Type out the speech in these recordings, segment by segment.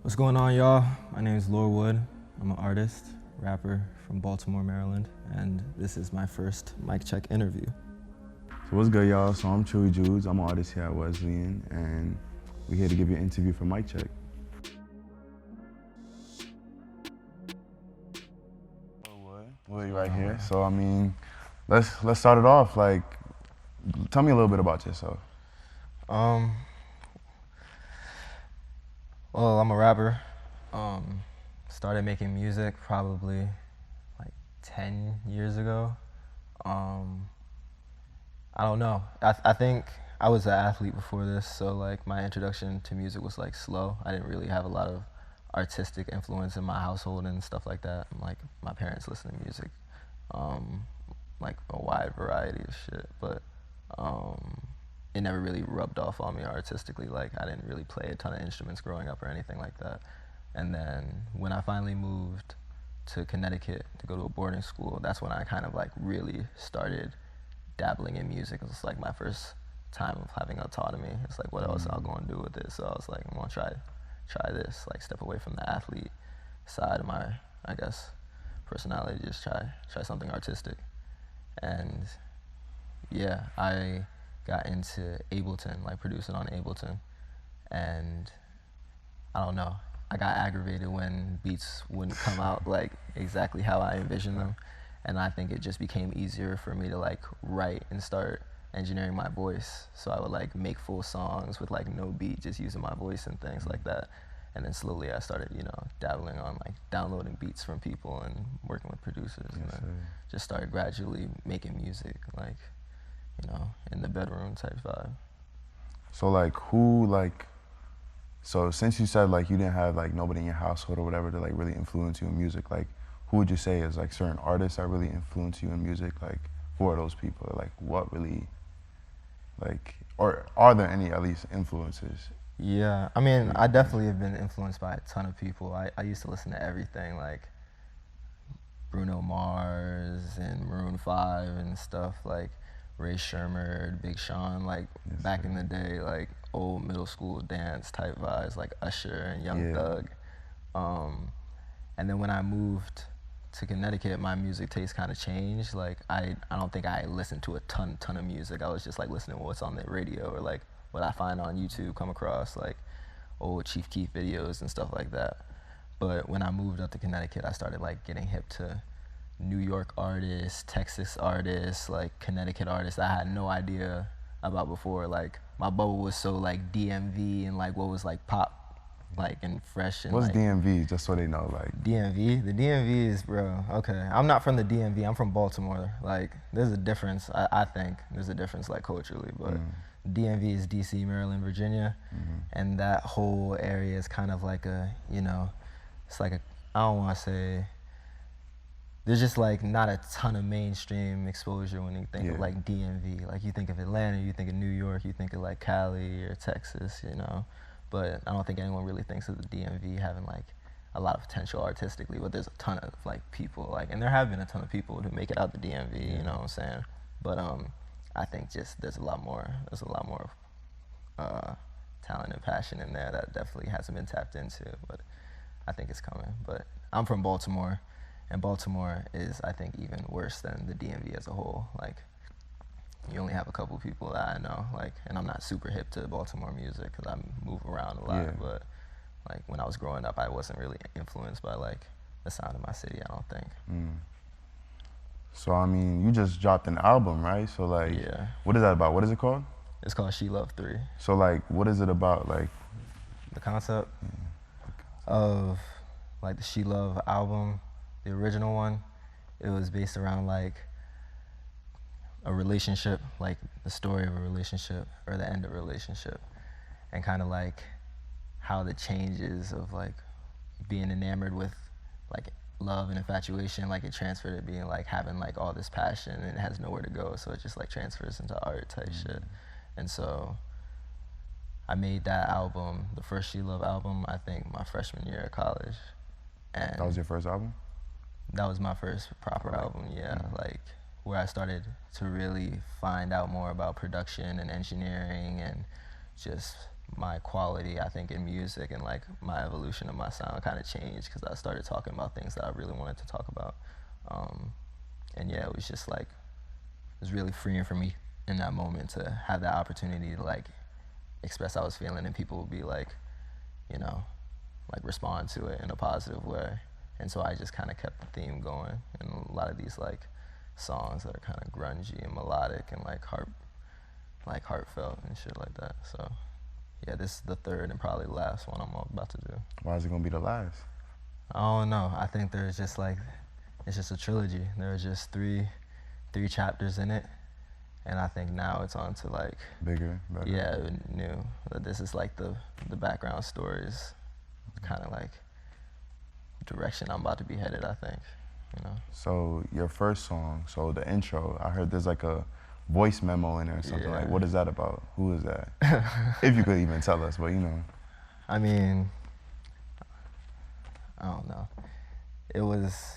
What's going on, y'all? My name is LorWood. I'm an artist, rapper from Baltimore, Maryland, and this is my first mic check interview. So what's good, y'all? So I'm Chewy Judes. I'm an artist here at Wesleyan, and we're here to give you an interview for Mic Check. LorWood right here. So I mean, let's start it off. Like, tell me a little bit about yourself. Well, I'm a rapper. Started making music probably like 10 years ago. I don't know. I think I was an athlete before this, so like my introduction to music was like slow. I didn't really have a lot of artistic influence in my household and stuff like that. Like my parents listen to music, like a wide variety of shit, but it never really rubbed off on me artistically. Like I didn't really play a ton of instruments growing up or anything like that. And then when I finally moved to Connecticut to go to a boarding school, that's when I kind of like really started dabbling in music. It was like my first time of having autonomy. It's like, what else I'll go and do with this? So I was like, I'm gonna try this, like step away from the athlete side of my, I guess, personality, just try something artistic. And yeah, I got into Ableton, like producing on Ableton. And I don't know, I got aggravated when beats wouldn't come out like exactly how I envisioned them. And I think it just became easier for me to like write and start engineering my voice. So I would like make full songs with like no beat, just using my voice and things like that. And then slowly I started, dabbling on like downloading beats from people and working with producers. And then just started gradually making music, like, in the bedroom type vibe. So so since you said like you didn't have like nobody in your household or whatever to like really influence you in music, like who would you say is like certain artists that really influence you in music? Like who are those people? Like what really, like, or are there any at least influences? Yeah, I mean, I definitely have been influenced by a ton of people. I used to listen to everything, like Bruno Mars and Maroon 5 and stuff, like Ray Shermer, Big Sean, like back in the day, like old middle school dance type vibes, like Usher and Young Thug. And then when I moved to Connecticut, my music taste kind of changed. Like I don't think I listened to a ton of music. I was just like listening to what's on the radio or like what I find on YouTube, come across like old Chief Keef videos and stuff like that. But when I moved up to Connecticut, I started like getting hip to New York artists, Texas artists, like Connecticut artists I had no idea about before. Like my bubble was so like DMV and like what was like pop, like and fresh. And what's like, DMV, just so they know? Like DMV? The DMV is, bro, okay. I'm not from the DMV, I'm from Baltimore. Like there's a difference, I think there's a difference like culturally, but DMV is DC, Maryland, Virginia. And that whole area is kind of like a, it's like a, I don't want to say, there's just like not a ton of mainstream exposure when you think of like DMV. Like you think of Atlanta, you think of New York, you think of like Cali or Texas, But I don't think anyone really thinks of the DMV having like a lot of potential artistically, but there's a ton of like people, like, and there have been a ton of people who make it out the DMV, you know what I'm saying? But I think just there's a lot more talent and passion in there that definitely hasn't been tapped into, but I think it's coming. But I'm from Baltimore, and Baltimore is, I think, even worse than the DMV as a whole. Like, you only have a couple people that I know, like, and I'm not super hip to Baltimore music because I move around a lot, but like when I was growing up, I wasn't really influenced by like the sound of my city, I don't think. So I mean, you just dropped an album, right? So like, what is that about? What is it called? It's called She Love 3. So like, what is it about? Like the concept of like the She Love album, the original one, it was based around like a relationship, like the story of a relationship or the end of a relationship, and kind of like how the changes of like being enamored with like love and infatuation, like it transferred to being like having like all this passion and it has nowhere to go, so it just like transfers into art type shit. And so I made that album, the first She Love album, I think my freshman year at college. And that was your first album? That was my first proper album, like where I started to really find out more about production and engineering and just my quality, I think, in music and like my evolution of my sound kind of changed because I started talking about things that I really wanted to talk about. Um, and yeah, it was just like, it was really freeing for me in that moment to have that opportunity to like express how I was feeling, and people would be like, you know, like respond to it in a positive way. And so I just kind of kept the theme going. And a lot of these like songs that are kind of grungy and melodic and like heartfelt and shit like that. So yeah, this is the third and probably last one I'm about to do. Why is it gonna be the last? I don't know. I think there's just like, it's just a trilogy. There's just three chapters in it. And I think now it's on to like Bigger, better. yeah, new. This is like the background stories, kind of like direction I'm about to be headed, I think, you know. So your first song, so the intro, I heard there's like a voice memo in there or something. Yeah. Like, what is that about? Who is that? If you could even tell us, but you know. I mean, I don't know. It was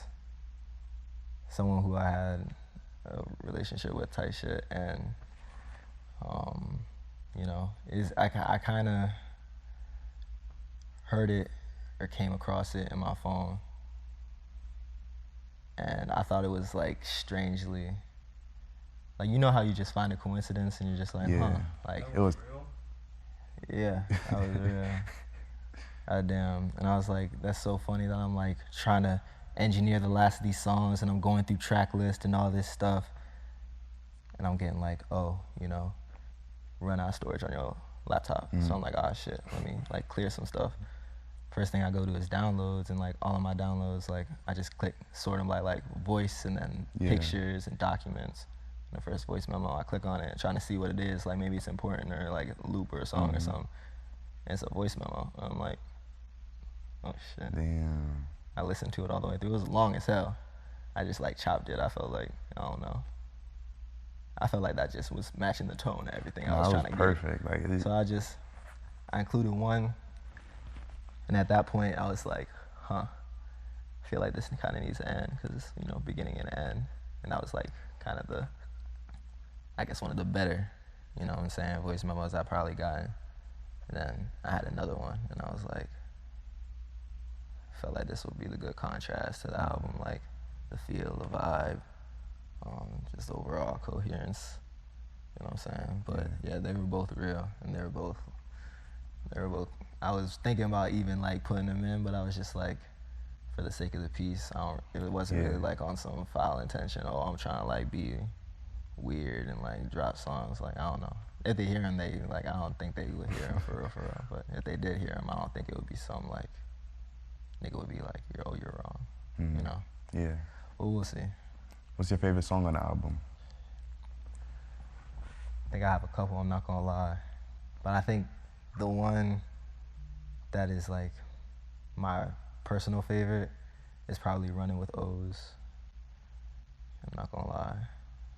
someone who I had a relationship with type shit, and you know, I kind of heard it or came across it in my phone, and I thought it was like strangely, like, you know how you just find a coincidence and you're just like, Yeah. huh, like It was yeah, that was real. God damn. And I was like, that's so funny that I'm like trying to engineer the last of these songs and I'm going through track list and all this stuff, and I'm getting like, oh, you know, run out of storage on your laptop. So I'm like, ah, shit, let me like clear some stuff. First thing I go to is downloads, and like all of my downloads, like I just click sort them by like voice and then pictures and documents. And the first voice memo, I click on it trying to see what it is, like maybe it's important or like a loop or a song or something. And it's a voice memo. And I'm like, oh shit. damn. I listened to it all the way through. It was long as hell. I just like chopped it. I felt like, I don't know. I felt like that just was matching the tone of everything I was trying to perfect. get. Like, So I included one, and at that point I was like, huh, I feel like this kind of needs to end because it's, you know, beginning and end. And that was like kind of the, I guess, one of the better, you know what I'm saying, voice memos I probably gotten. And then I had another one, and I was like, felt like this would be the good contrast to the album, like the feel, the vibe, just overall coherence, you know what I'm saying? But yeah, they were both real, and they were both, I was thinking about even like putting them in, but I was just like, for the sake of the piece, it wasn't really like on some foul intention, oh, I'm trying to like be weird and like drop songs, like, I don't know. If they hear them, I don't think they would hear them for real. But if they did hear them, I don't think it would be something like, nigga would be like, you're wrong, you know? Yeah. But we'll see. What's your favorite song on the album? I think I have a couple, I'm not gonna lie. But I think the one that is like my personal favorite is probably Running with O's. I'm not gonna lie.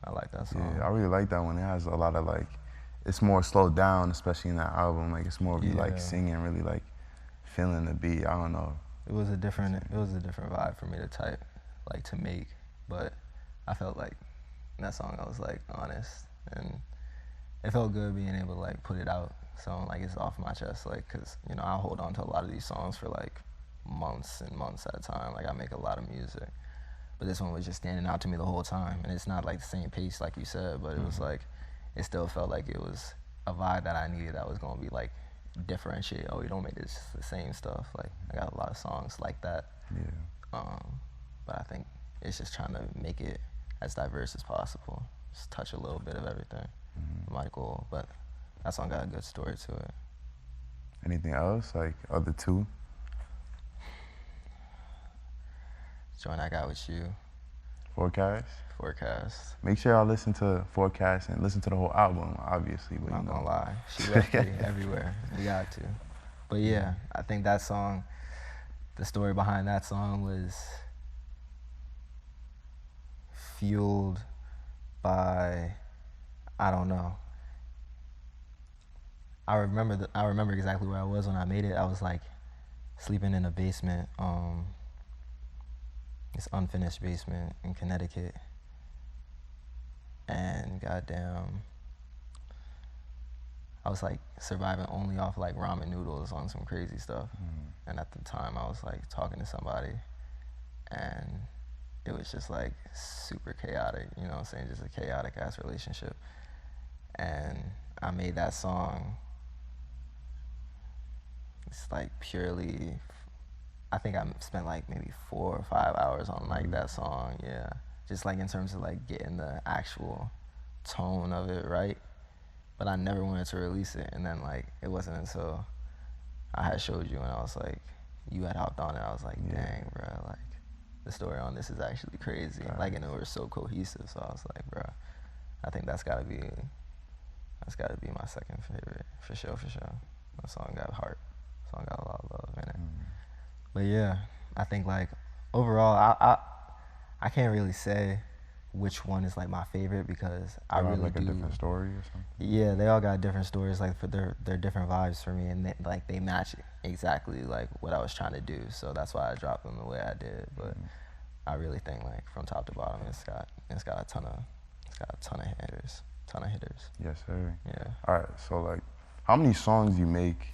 I like that song. Yeah, I really like that one. It has a lot of like, it's more slowed down, especially in that album. Like, it's more of you like singing, really like feeling the beat. I don't know. It was a different vibe for me to type, like to make. But I felt like in that song I was like honest, and it felt good being able to like put it out. So like it's off my chest, like, cause you know I hold on to a lot of these songs for like months and months at a time. Like I make a lot of music, but this one was just standing out to me the whole time. And it's not like the same pace like you said, but it was like, it still felt like it was a vibe that I needed that was gonna be like differentiate. Oh, you don't make this the same stuff. Like I got a lot of songs like that. Yeah. But I think it's just trying to make it as diverse as possible. Just touch a little bit of everything. My goal, but that song got a good story to it. Anything else, like other two? Joint I Got With You. Forecast? Forecast. Make sure y'all listen to Forecast and listen to the whole album, obviously. But I'm not gonna lie, she left me everywhere. You got to. But yeah, I think that song, the story behind that song was fueled by, I don't know. I remember exactly where I was when I made it. I was like sleeping in a basement, this unfinished basement in Connecticut. And goddamn, I was like surviving only off like ramen noodles on some crazy stuff. Mm. And at the time, I was like talking to somebody, and it was just like super chaotic. You know what I'm saying? Just a chaotic ass relationship. And I made that song. It's like purely. I think I spent like maybe 4 or 5 hours on like that song. Yeah, just like in terms of like getting the actual tone of it right. But I never wanted to release it, and then like it wasn't until I had showed you and I was like, you had hopped on it. I was like, dang, bro, like the story on this is actually crazy. Like, and it was so cohesive. So I was like, bro, I think that's gotta be my second favorite for sure, for sure. That song got heart. That song got a lot of love in it. But yeah, I think like overall, I can't really say which one is like my favorite because I really like do. a different story or something. Yeah, they all got different stories, like for their different vibes for me, and they match exactly like what I was trying to do. So that's why I dropped them the way I did. But I really think like from top to bottom, it's got a ton of hitters. Yes, sir. Yeah. All right. So like, how many songs you make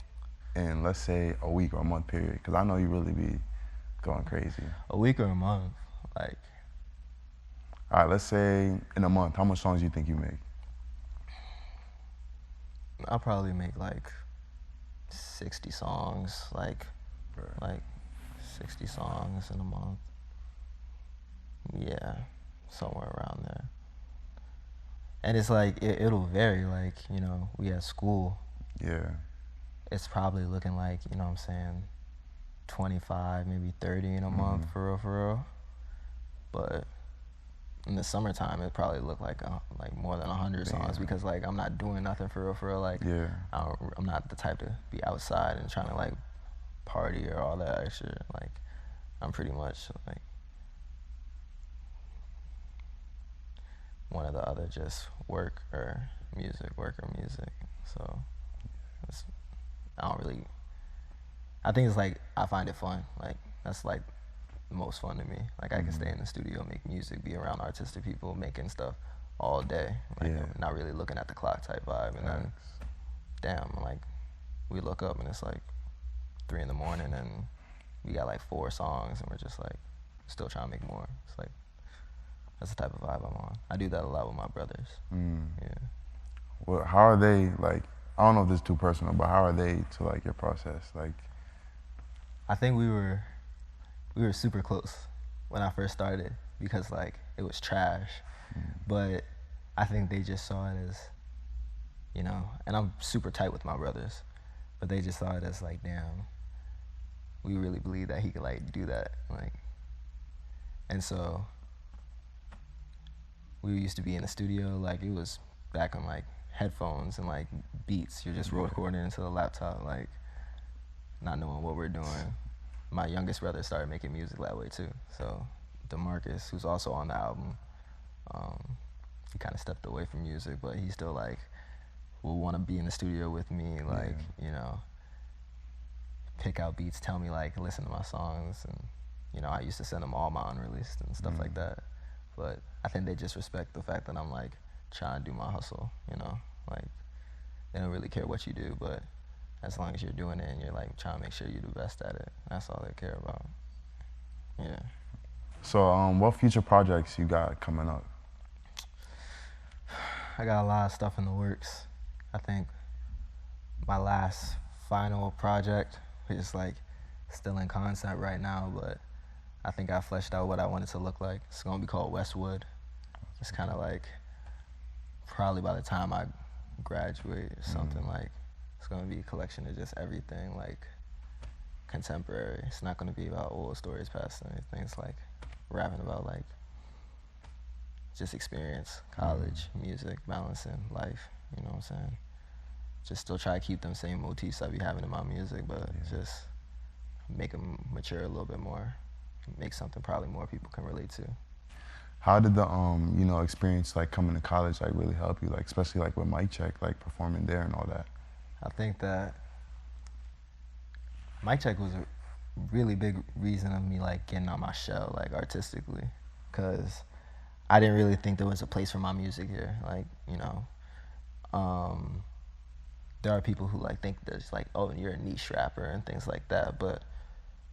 in, let's say, a week or a month period? Because I know you really be going crazy. A week or a month, like. All right. Let's say in a month, how much songs do you think you make? I'll probably make like 60 songs, like 60 songs in a month. Yeah, somewhere around there. And it's like it'll vary. Like, you know, we at school. Yeah. It's probably looking like, you know what I'm saying, 25, maybe 30 in a month for real. But in the summertime, it probably look like more than 100 songs because like I'm not doing nothing for real. Like, I'm not the type to be outside and trying to like party or all that extra. Like, I'm pretty much like one or the other, just work or music. So I don't really. I think it's like I find it fun. Like, that's like the most fun to me. Like, I can stay in the studio, make music, be around artistic people, making stuff all day. Like, not really looking at the clock type vibe. And then, damn, like, we look up and it's like 3 in the morning and we got like 4 songs and we're just like still trying to make more. It's like, that's the type of vibe I'm on. I do that a lot with my brothers. Yeah. Well, how are they, like, I don't know if this is too personal, but how are they to like your process? Like, I think we were super close when I first started because like it was trash. But I think they just saw it as, you know, and I'm super tight with my brothers, but they just saw it as like, damn, we really believe that he could like do that. Like, and so we used to be in the studio, like it was back on like headphones and like beats. You're just recording into the laptop, like not knowing what we're doing. My youngest brother started making music that way too. So DeMarcus, who's also on the album, he kind of stepped away from music, but he still like will want to be in the studio with me, like, you know, pick out beats, tell me like listen to my songs, and you know, I used to send them all my unreleased and stuff like that. But I think they just respect the fact that I'm like trying to do my hustle, you know, like they don't really care what you do, but as long as you're doing it and you're like trying to make sure you're the best at it, that's all they care about. Yeah. So what future projects you got coming up? I got a lot of stuff in the works. I think my last final project is like still in concept right now, but I think I fleshed out what I want it to look like. It's gonna be called LorWood. It's kind of like probably by the time I graduate or something, like it's gonna be a collection of just everything, like contemporary. It's not gonna be about old stories past or anything. It's like rapping about like just experience, college, music, balancing life, you know what I'm saying? Just still try to keep them same motifs I be having in my music, but just make them mature a little bit more, make something probably more people can relate to. How did the you know, experience like coming to college like really help you, like especially like with Mic Check, like performing there and all that? I think that Mic Check was a really big reason of me like getting on my shell, like artistically, because I didn't really think there was a place for my music here. Like, you know, there are people who like think there's like, oh, you're a niche rapper and things like that, but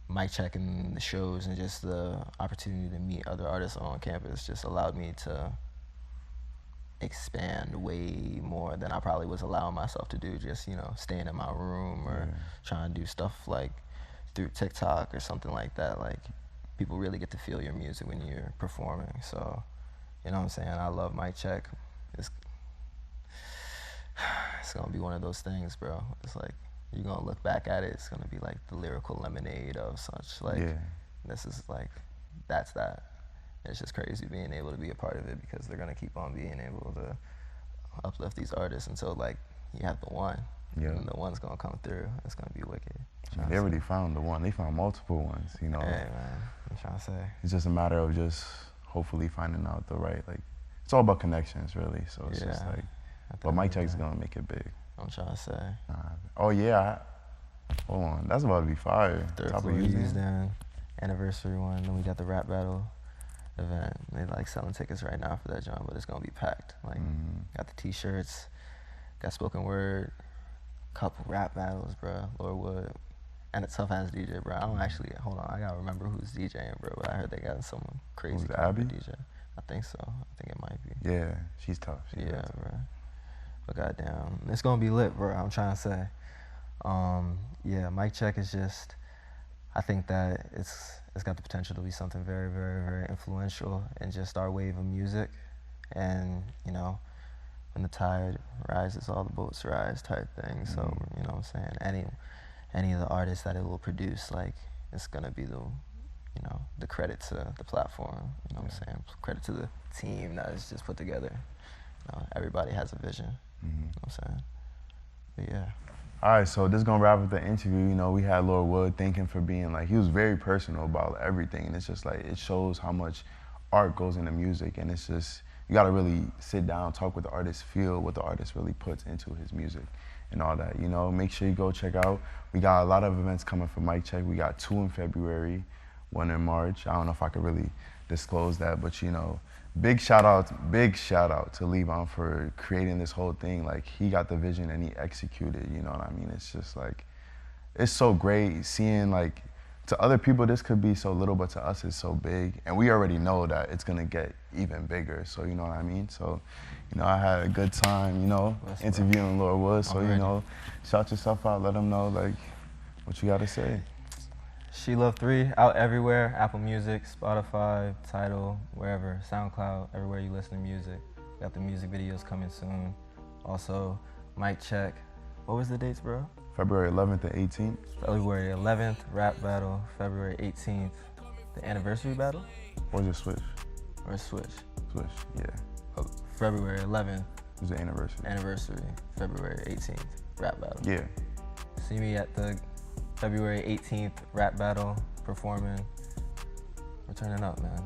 mic checking the shows and just the opportunity to meet other artists on campus just allowed me to expand way more than I probably was allowing myself to do, just, you know, staying in my room or trying to do stuff like through TikTok or something like that. Like, people really get to feel your music when you're performing. So, you know what I'm saying? I love mic check. It's gonna be one of those things, bro. It's like, you're gonna look back at it, it's gonna be like the lyrical lemonade of such. Like, this is like, that's that. It's just crazy being able to be a part of it, because they're gonna keep on being able to uplift these artists until like you have the one. And the one's gonna come through. It's gonna be wicked. They already found the one. They found multiple ones, you know. Hey, man, I'm trying to say. It's just a matter of just hopefully finding out the right, like, it's all about connections, really. So it's just like, but mic check's gonna make it big. I'm trying to say. Oh yeah, hold on, that's about to be fire. Third Floor Ease then, anniversary one. Then we got the rap battle event. They like selling tickets right now for that joint, but it's gonna be packed. Like, got the t-shirts, got spoken word, couple rap battles, bro. LorWood, and a tough ass DJ, bro. I don't actually, hold on, I gotta remember who's DJing, bro. But I heard they got someone crazy. Who's Abby? DJ. I think so. I think it might be. Yeah, she's tough. She's yeah, tough. bro. But goddamn, it's gonna be lit, bro. I'm trying to say. Yeah, mic check is just, I think that it's got the potential to be something very, very, very influential in just our wave of music. And, you know, when the tide rises, all the boats rise type thing. So, you know what I'm saying? Any of the artists that it will produce, like, it's gonna be the, you know, the credit to the platform. You know what I'm saying? Credit to the team that is just put together. You know, everybody has a vision. You know what I'm saying? But yeah. All right, so this is gonna wrap up the interview. You know, we had LorWood. Thank him for being like, he was very personal about everything, and it's just like, it shows how much art goes into music, and it's just, you gotta really sit down, talk with the artist, feel what the artist really puts into his music and all that. You know, make sure you go check out. We got a lot of events coming for Mic Check. We got 2 in February, 1 in March. I don't know if I could really disclose that, but you know, big shout out to Levon for creating this whole thing. Like, he got the vision and he executed, you know what I mean? It's just like, it's so great seeing, like, to other people this could be so little, but to us it's so big. And we already know that it's gonna get even bigger, so you know what I mean? So, you know, I had a good time, you know, interviewing LorWood, so you know, shout yourself out, let them know, like, what you gotta say. She Love 3 out everywhere, Apple Music, Spotify, Tidal, wherever, SoundCloud, everywhere you listen to music. Got the music videos coming soon. Also, mic check. What was the dates, bro? February 11th and 18th. February 11th, rap battle. February 18th, the anniversary battle? Or just Switch? Or Switch? Switch, yeah. February 11th. It was the anniversary. Anniversary, February 18th, rap battle. Yeah. See me at the February 18th rap battle, performing. We're turning up, man.